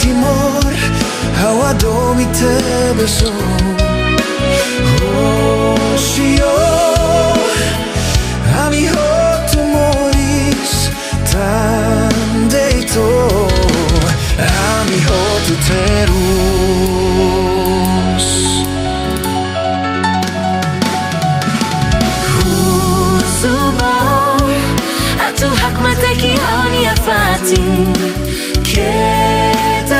timor Hawa mi te besó Shio Amiho tu moris Tan deito Amiho tu terus Husumor Atu hakmateki honi Nafatin Ketatanis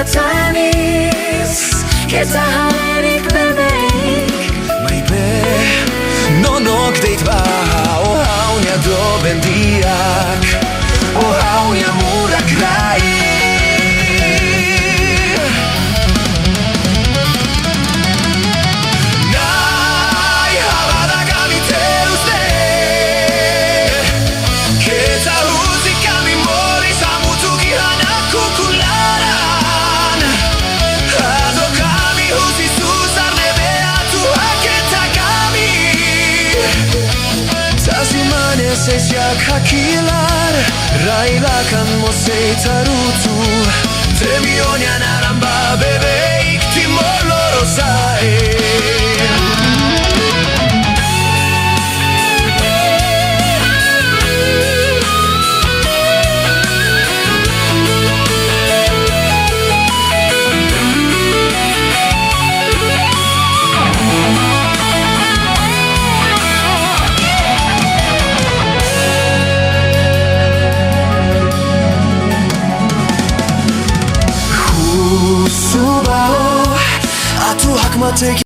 Ketaharik bemek Mai be Nonok deit ba O haunia do bendiak O haunia murak rai Nai havada kami teruste Keta uzi kami mori samutuki hana kukularan Hado kami uzi susar nebe atu haketa kami Tazimane seisiak hakilar Railakan mosei tarutu Temionia naramba bebe ikti moloro sae Subao Atu hakmateki